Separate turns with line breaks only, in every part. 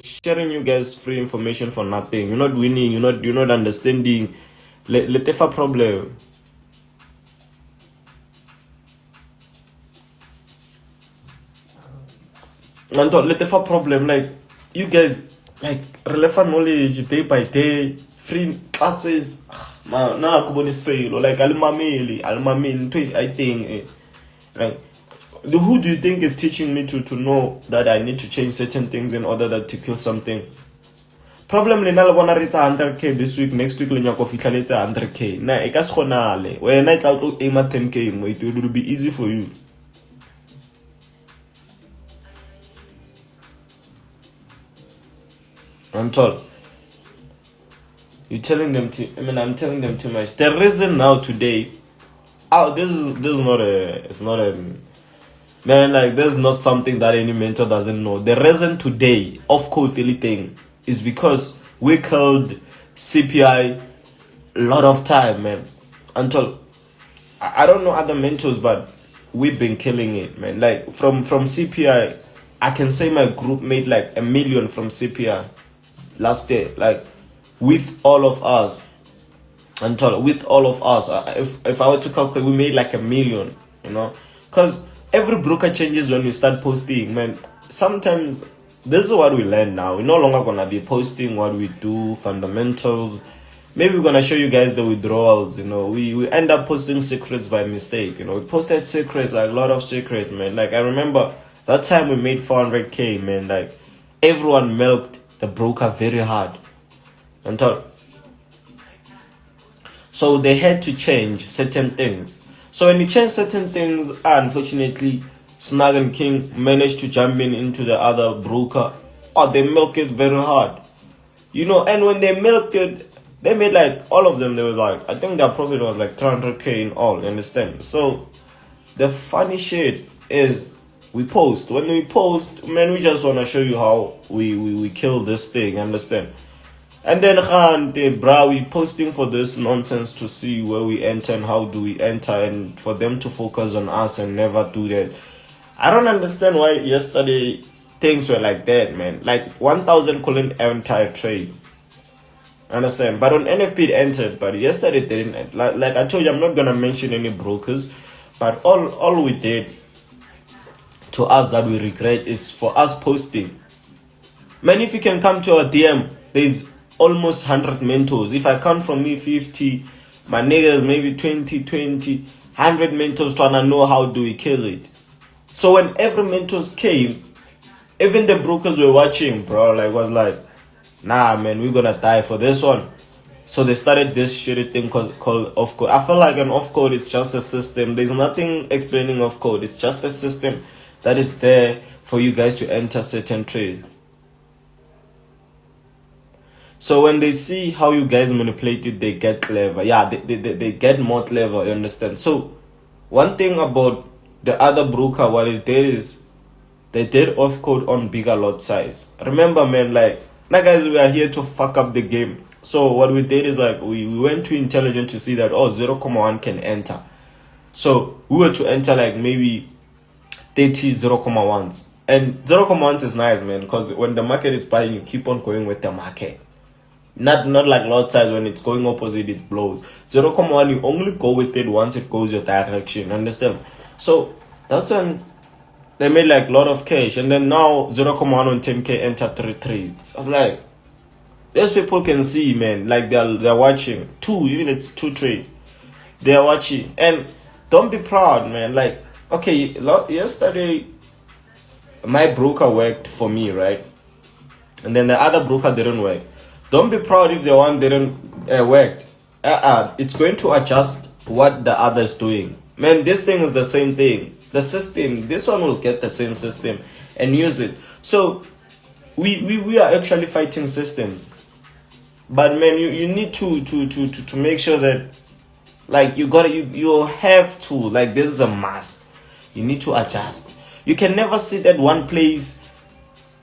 sharing you guys free information for nothing. You're not winning. You're not understanding. Let a problem. And let a problem. Like you guys, like relevant knowledge day by day, free classes. Man, now I could say like alimamili, I think. Right. Who do you think is teaching me to know that I need to change certain things in order that to kill something? Problem le na le bona re tsa 100k this week, next week le nyako fitla le tsa 100k. Na e ka se kgonale. Wena tla tlo aim at 10k, it will be easy for you. I'm told. You're telling them I'm telling them too much. The reason now today, this is not it's not a man, like there's not something that any mentor doesn't know. The reason today of code thing is because we killed CPI a lot of time, man. Until I don't know other mentors, but we've been killing it, man. Like from CPI, I can say my group made like $1 million from CPI last day, like with all of us. Until with all of us, if I were to calculate, we made like $1 million, because every broker changes when we start posting, man. Sometimes this is what we learn now. We're no longer gonna be posting what we do, fundamentals. Maybe we're gonna show you guys the withdrawals. We end up posting secrets by mistake. We posted secrets, like a lot of secrets, man. Like I remember that time we made 400k, man. Like everyone milked the broker very hard. Until so they had to change certain things. So when you change certain things, unfortunately, Snug and King managed to jump into the other broker. Oh, they milked it very hard. And when they milked it, they made like, all of them, they were like, I think their profit was like 300k in all, you understand? So the funny shit is we post. When we post, man, we just want to show you how we kill this thing, understand? And then we posting for this nonsense to see where we enter and how do we enter, and for them to focus on us and never do that. I don't understand why yesterday things were like that, man. Like 1,000 couldn't enter a trade. Understand? But on NFP it entered, but yesterday they didn't. Like I told you, I'm not gonna mention any brokers, but all we did to us that we regret is for us posting. Man, if you can come to our DM, there's almost 100 mentors. If I count from me 50, my niggas maybe 100 mentors trying to know how do we kill it. So when every mentors came, even the brokers were watching, bro, was like, nah, man, we're gonna die for this one. So they started this shitty thing called off code. I feel like an off code is just a system. There's nothing explaining off code. It's just a system that is there for you guys to enter certain trades. So when they see how you guys manipulate it, they get clever. Yeah, they get more clever, you understand? So one thing about the other broker, what it did is they did off code on bigger lot size. Remember, man, like guys, we are here to fuck up the game. So what we did is like we went to intelligent to see that 0.1 can enter. So we were to enter like maybe 30 0.1s. And 0.1s is nice, man, because when the market is buying, you keep on going with the market. Not like lot size, when it's going opposite, it blows. 0.1, you only go with it once it goes your direction, understand? So that's when they made like a lot of cash. And then now 0.1 on 10k enter 3 trades. I was like, these people can see, man, like they're watching. Even it's 2 trades. They're watching. And don't be proud, man. Like, okay, yesterday my broker worked for me, right? And then the other broker didn't work. Don't be proud if the one didn't work. It's going to adjust what the other is doing. Man, this thing is the same thing. The system, this one will get the same system and use it. So we are actually fighting systems. But man, you need to make sure that like you have to, like, this is a must. You need to adjust. You can never sit at one place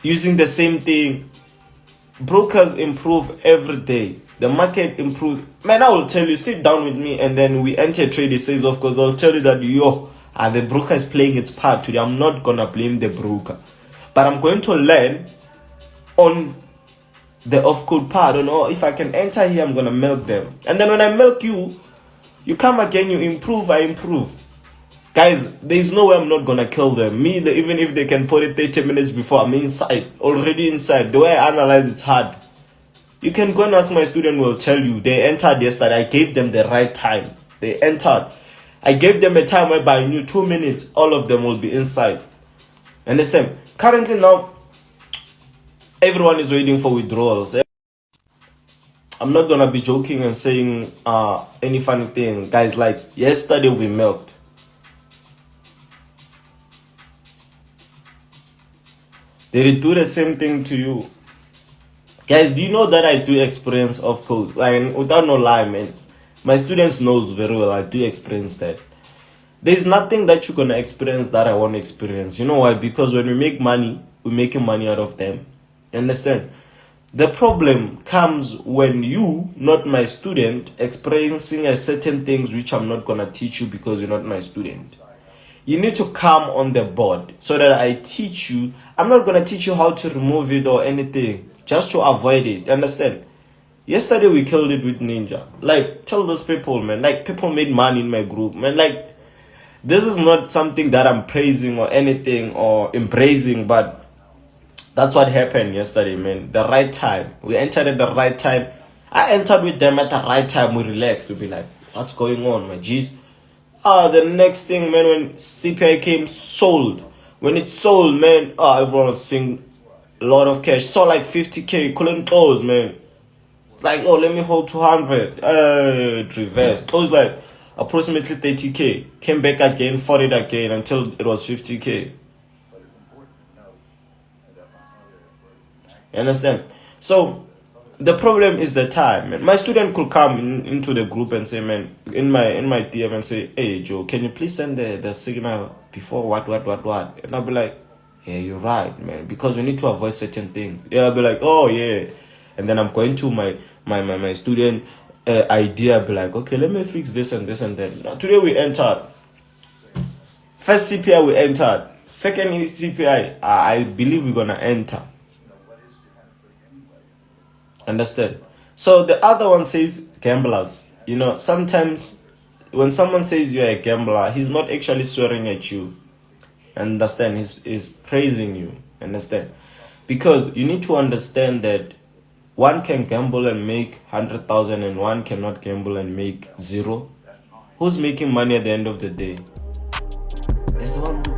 using the same thing. Brokers improve every day. The market improves. Man, I will tell you, sit down with me and then we enter a trade. It says, of course, I'll tell you that the broker is playing its part today. I'm not gonna blame the broker, but I'm going to learn on the off-code part. I don't know if I can enter here, I'm gonna milk them. And then when I milk you, you come again, you improve, I improve. Guys, there's no way I'm not gonna kill them. Even if they can put it 30 minutes before, I'm inside, already inside. The way I analyze it's hard. You can go and ask my student, will tell you they entered yesterday. I gave them the right time. They entered. I gave them a time whereby I knew 2 minutes, all of them will be inside. Understand? Currently now, everyone is waiting for withdrawals. I'm not gonna be joking and saying any funny thing. Guys, like yesterday we milked. They do the same thing to you. Guys, do you know that I do experience off code? Like, without no lie, man. My students knows very well I do experience that. There's nothing that you're gonna experience that I won't experience. You know why? Because when we make money, we're making money out of them. You understand? The problem comes when you, not my student, experiencing a certain things which I'm not gonna teach you because you're not my student. You need to come on the board so that I teach you. I'm not gonna teach you how to remove it or anything, just to avoid it. Understand? Yesterday we killed it with Ninja. Like, tell those people, man. Like, people made money in my group, man. Like, this is not something that I'm praising or anything or embracing, but that's what happened yesterday, man. The right time. We entered at the right time. I entered with them at the right time. We relaxed. We'll be like, what's going on, my G's? The next thing, man, when CPI came, sold. When it sold, man, everyone was seeing a lot of cash. Saw like 50K, couldn't close, man. Like, oh, let me hold 200. It reversed. Closed like approximately 30K. Came back again, fought it again until it was 50K. You understand? So the problem is the time, man. My student could come into the group and say, man, in my DM and say, hey Joe, can you please send the signal before what? And I'll be like, yeah, you're right, man, because we need to avoid certain things. Yeah, I'll be like, oh yeah. And then I'm going to my student idea. I'll be like, okay, let me fix this and this and that. Now, today we entered. First CPI we entered. Second CPI, I believe we're gonna enter. Understand? So the other one says gamblers. You know, sometimes when someone says you're a gambler, he's not actually swearing at you. Understand? He's praising you. Understand? Because you need to understand that one can gamble and make 100,000 and one cannot gamble and make 0. Who's making money at the end of the day? It's the one who